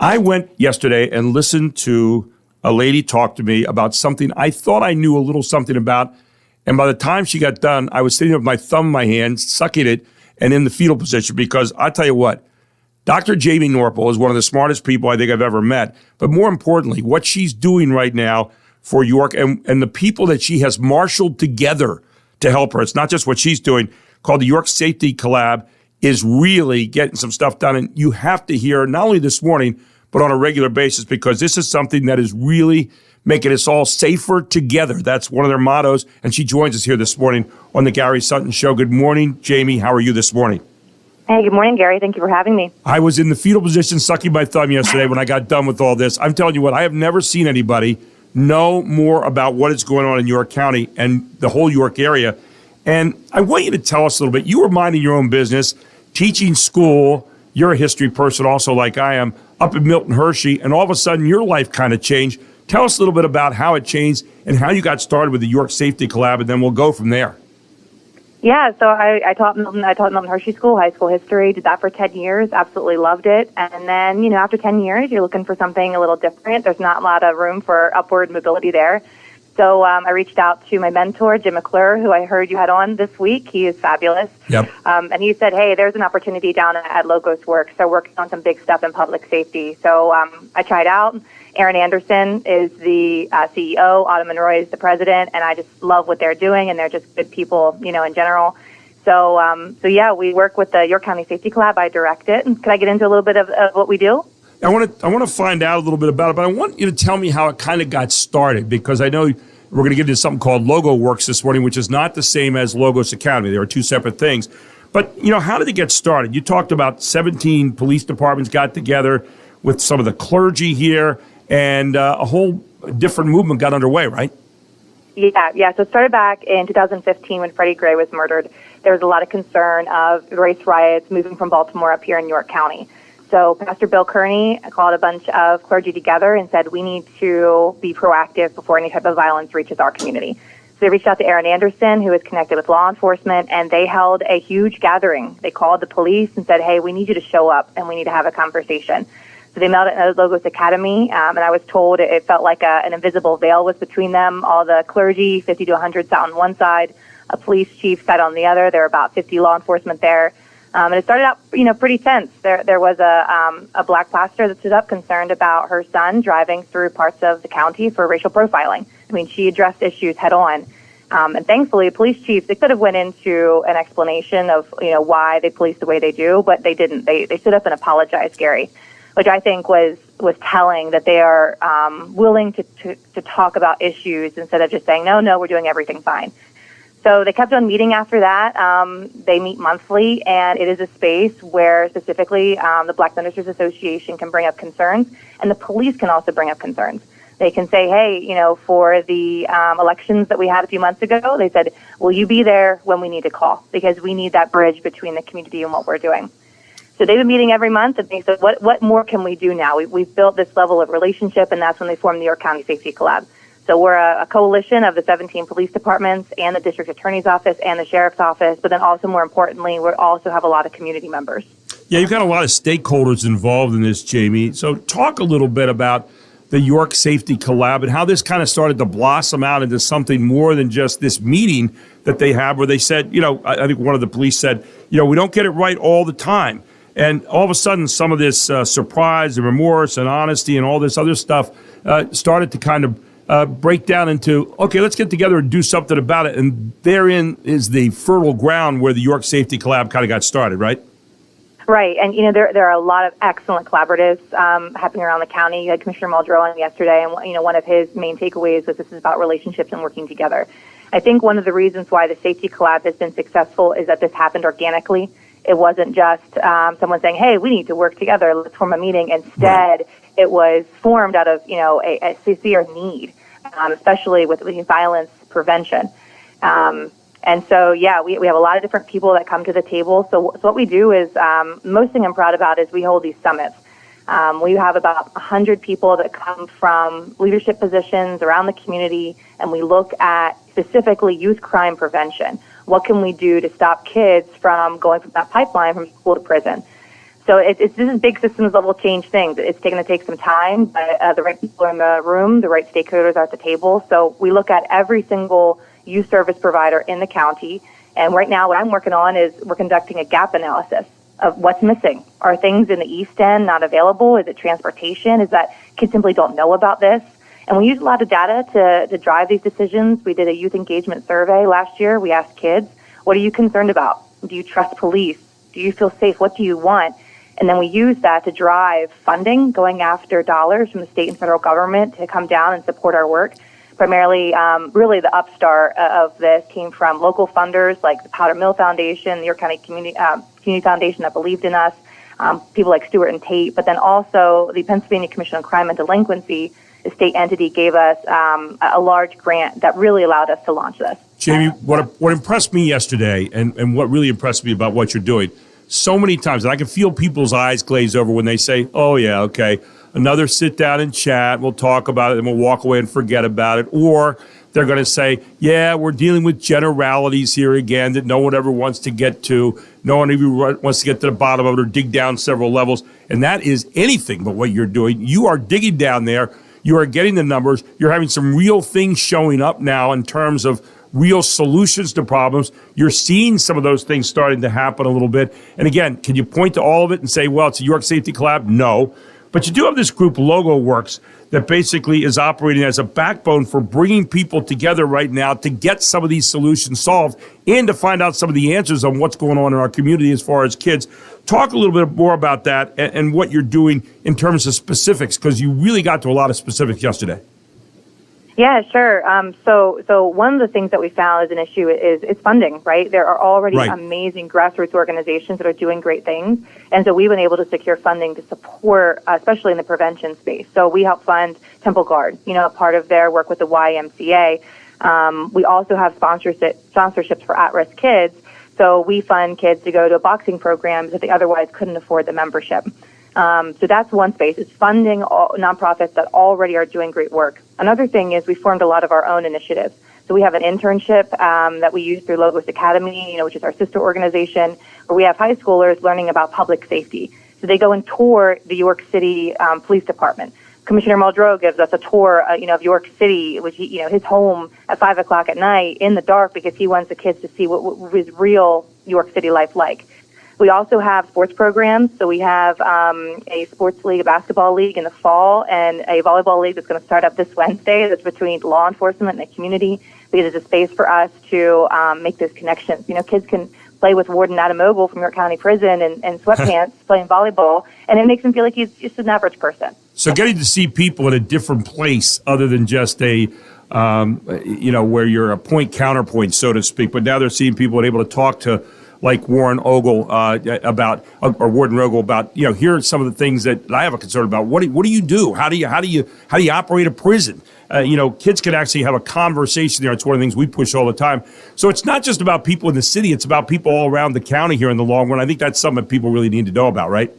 I went yesterday and listened to a lady talk to me about something I thought I knew a little something about. And by the time she got done, I was sitting there with my thumb in my hand, sucking it, and in the fetal position, because I'll tell you what, Dr. Jamie Noerpel is one of the smartest people I think I've ever met. But more importantly, what she's doing right now for York and the people that she has marshaled together to help her, it's not just what she's doing, called the York Safety Collab, is really getting some stuff done. And you have to hear, not only this morning, but on a regular basis, because this is something that is really making us all safer together. That's one of their mottos. And she joins us here this morning on the Gary Sutton Show. Good morning, Jamie. How are you this morning? Hey, good morning, Gary. Thank you for having me. I was in the fetal position sucking my thumb yesterday when I got done with all this. I'm telling you what, I have never seen anybody know more about what is going on in York County and the whole York area. And I want you to tell us a little bit. You were minding your own business, teaching school. You're a history person also, like I am, up in Milton Hershey, and all of a sudden your life kind of changed. Tell us a little bit about how it changed and how you got started with the York Safety Collab, and then we'll go from there. Yeah, so I taught Milton Hershey School, high school history, did that for 10 years, absolutely loved it. And then, after 10 years, you're looking for something a little different. There's not a lot of room for upward mobility there. So I reached out to my mentor, Jim McClure, who I heard you had on this week. He is fabulous. Yep. And he said, hey, there's an opportunity down at Logos Works. They're working on some big stuff in public safety. So I tried out. Aaron Anderson is the CEO. Autumn Monroy is the president. And I just love what they're doing. And they're just good people, in general. So yeah, we work with the York County Safety Collab. I direct it. And can I get into a little bit of what we do? I want to find out a little bit about it, but I want you to tell me how it kind of got started, because I know we're going to get into something called Logo Works this morning, which is not the same as Logos Academy. They are two separate things. But, how did it get started? You talked about 17 police departments got together with some of the clergy here, and a whole different movement got underway, right? Yeah. So it started back in 2015 when Freddie Gray was murdered. There was a lot of concern of race riots moving from Baltimore up here in York County. So Pastor Bill Kearney called a bunch of clergy together and said, we need to be proactive before any type of violence reaches our community. So they reached out to Aaron Anderson, who is connected with law enforcement, and they held a huge gathering. They called the police and said, hey, we need you to show up, and we need to have a conversation. So they met at Logos Academy, and I was told it felt like an invisible veil was between them. All the clergy, 50 to 100, sat on one side. A police chief sat on the other. There were about 50 law enforcement there. And it started out, pretty tense. There was a black pastor that stood up concerned about her son driving through parts of the county for racial profiling. I mean, she addressed issues head on. And thankfully, police chiefs, they could have went into an explanation of, why they police the way they do, but they didn't. They stood up and apologized, Gary, which I think was telling that they are willing to talk about issues instead of just saying, no, we're doing everything fine. So they kept on meeting after that. They meet monthly, and it is a space where specifically the Black Ministers Association can bring up concerns, and the police can also bring up concerns. They can say, hey, for the elections that we had a few months ago, they said, will you be there when we need to call? Because we need that bridge between the community and what we're doing. So they've been meeting every month, and they said, what more can we do now? We've built this level of relationship, and that's when they formed the York County Safety Collab. So we're a coalition of the 17 police departments and the district attorney's office and the sheriff's office, but then also more importantly, we also have a lot of community members. Yeah, you've got a lot of stakeholders involved in this, Jamie. So talk a little bit about the York Safety Collab and how this kind of started to blossom out into something more than just this meeting that they have where they said, I think one of the police said, we don't get it right all the time. And all of a sudden, some of this surprise and remorse and honesty and all this other stuff started to kind of break down into, okay, let's get together and do something about it. And therein is the fertile ground where the York Safety Collab kind of got started, right? Right. And, there are a lot of excellent collaboratives happening around the county. You had Commissioner Muldrow on yesterday, and, one of his main takeaways was this is about relationships and working together. I think one of the reasons why the Safety Collab has been successful is that this happened organically. It wasn't just someone saying, hey, we need to work together, let's form a meeting. Instead, it was formed out of, a sincere need, especially with violence prevention. And so, we have a lot of different people that come to the table. So what we do is, most thing I'm proud about is we hold these summits. We have about 100 people that come from leadership positions around the community, and we look at specifically youth crime prevention. What can we do to stop kids from going from that pipeline from school to prison? So this is big systems level change things. It's going to take some time, but the right people are in the room, the right stakeholders are at the table. So we look at every single youth service provider in the county. And right now what I'm working on is we're conducting a gap analysis of what's missing. Are things in the East End not available? Is it transportation? Is that kids simply don't know about this? And we use a lot of data to drive these decisions. We did a youth engagement survey last year. We asked kids, what are you concerned about? Do you trust police? Do you feel safe? What do you want? And then we use that to drive funding, going after dollars from the state and federal government to come down and support our work. Primarily, really the upstart of this came from local funders like the Powder Mill Foundation, the York County Community Foundation that believed in us, people like Stewart and Tate, but then also the Pennsylvania Commission on Crime and Delinquency, the state entity, gave us a large grant that really allowed us to launch this. Jamie, what impressed me yesterday and what really impressed me about what you're doing, so many times, and I can feel people's eyes glaze over when they say, oh, yeah, okay, another sit down and chat, we'll talk about it, and we'll walk away and forget about it. Or they're going to say, yeah, we're dealing with generalities here again that no one ever wants to get to. No one even wants to get to the bottom of it or dig down several levels. And that is anything but what you're doing. You are digging down there. You are getting the numbers. You're having some real things showing up now in terms of real solutions to problems. You're seeing some of those things starting to happen a little bit. And again, can you point to all of it and say, well, it's a York Safety Collab? No. But you do have this group, Logo Works, that basically is operating as a backbone for bringing people together right now to get some of these solutions solved and to find out some of the answers on what's going on in our community as far as kids. Talk a little bit more about that and what you're doing in terms of specifics, because you really got to a lot of specifics yesterday. Yeah, sure. So one of the things that we found as an issue is funding, right? There are already amazing grassroots organizations that are doing great things. And so we've been able to secure funding to support, especially in the prevention space. So we help fund Temple Guard, a part of their work with the YMCA. We also have sponsorships for at-risk kids. So we fund kids to go to boxing programs if they otherwise couldn't afford the membership. So that's one space. It's funding nonprofits that already are doing great work. Another thing is we formed a lot of our own initiatives. So we have an internship that we use through Logos Academy, which is our sister organization, where we have high schoolers learning about public safety. So they go and tour the York City Police Department. Commissioner Muldrow gives us a tour, of York City, which his home at 5 o'clock at night in the dark because he wants the kids to see what was real York City life like. We also have sports programs. So we have a sports league, a basketball league in the fall, and a volleyball league that's going to start up this Wednesday. That's between law enforcement and the community because it's a space for us to make those connections. Kids can play with Warden Adamoglu from York County Prison and sweatpants playing volleyball, and it makes him feel like he's just an average person. So getting to see people in a different place other than just a where you're a point counterpoint, so to speak, but now they're seeing people and able to talk to like Warden Ogle or Warden Ogle about, here are some of the things that I have a concern about. What do you do? How do you operate a prison? Kids can actually have a conversation there. It's one of the things we push all the time. So it's not just about people in the city. It's about people all around the county here in the long run. I think that's something that people really need to know about, right?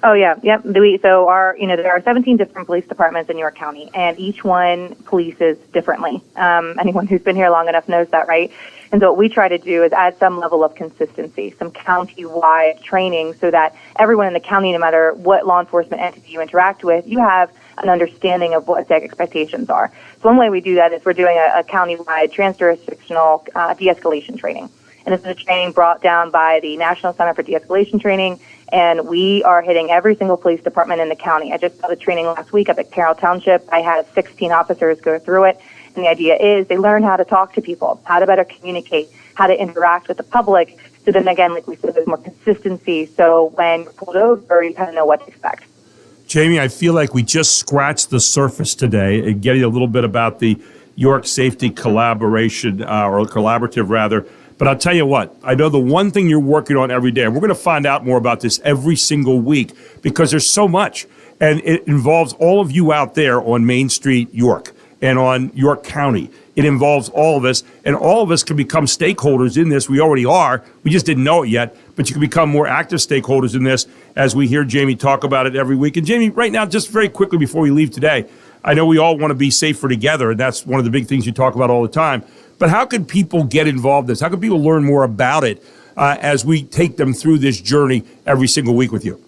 Oh, yeah. Yep. So there are 17 different police departments in York County, and each one polices differently. Anyone who's been here long enough knows that, right? And so what we try to do is add some level of consistency, some county-wide training so that everyone in the county, no matter what law enforcement entity you interact with, you have an understanding of what their expectations are. So one way we do that is we're doing a county-wide trans-jurisdictional de-escalation training. And this is a training brought down by the National Center for De-Escalation Training, and we are hitting every single police department in the county. I just saw the training last week up at Carroll Township. I had 16 officers go through it. And the idea is they learn how to talk to people, how to better communicate, how to interact with the public. So then again, like we said, there's more consistency. So when you're pulled over, you kind of know what to expect. Jamie, I feel like we just scratched the surface today and getting a little bit about the York Safety Collaboration or collaborative rather. But I'll tell you what, I know the one thing you're working on every day, and we're going to find out more about this every single week because there's so much. And it involves all of you out there on Main Street, York, and on York County. It involves all of us, and all of us can become stakeholders in this. We already are. We just didn't know it yet, but you can become more active stakeholders in this as we hear Jamie talk about it every week. And Jamie, right now, just very quickly before we leave today, I know we all want to be safer together, and that's one of the big things you talk about all the time. But how can people get involved in this? How can people learn more about it? as we take them through this journey every single week with you?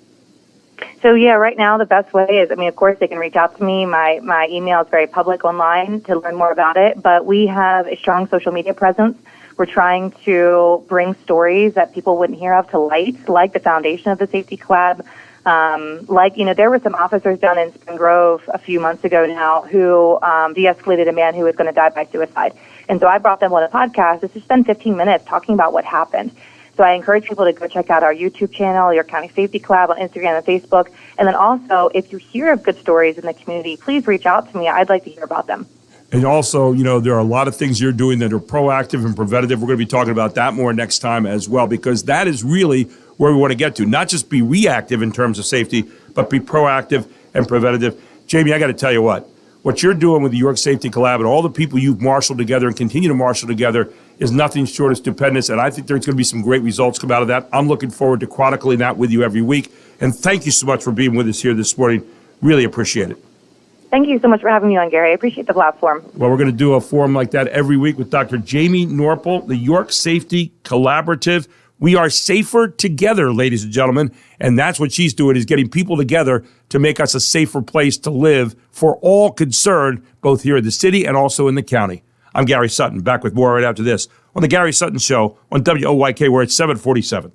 So yeah, right now the best way is, of course they can reach out to me. My email is very public online to learn more about it, but we have a strong social media presence. We're trying to bring stories that people wouldn't hear of to light, like the foundation of the Safety Collab. There were some officers down in Spring Grove a few months ago now who de-escalated a man who was going to die by suicide. And so I brought them on a podcast just to spend 15 minutes talking about what happened. So I encourage people to go check out our YouTube channel, York County Safety Collab on Instagram and Facebook. And then also, if you hear of good stories in the community, please reach out to me. I'd like to hear about them. And also, there are a lot of things you're doing that are proactive and preventative. We're going to be talking about that more next time as well, because that is really where we want to get to. Not just be reactive in terms of safety, but be proactive and preventative. Jamie, I got to tell you what you're doing with the York Safety Collab and all the people you've marshaled together and continue to marshal together is nothing short of stupendous. And I think there's going to be some great results come out of that. I'm looking forward to chronicling that with you every week. And thank you so much for being with us here this morning. Really appreciate it. Thank you so much for having me on, Gary. I appreciate the platform. Well, we're going to do a forum like that every week with Dr. Jamie Noerpel, the York Safety Collaborative. We are safer together, ladies and gentlemen. And that's what she's doing, is getting people together to make us a safer place to live for all concerned, both here in the city and also in the county. I'm Gary Sutton, back with more right after this on The Gary Sutton Show on WOYK, where it's 747.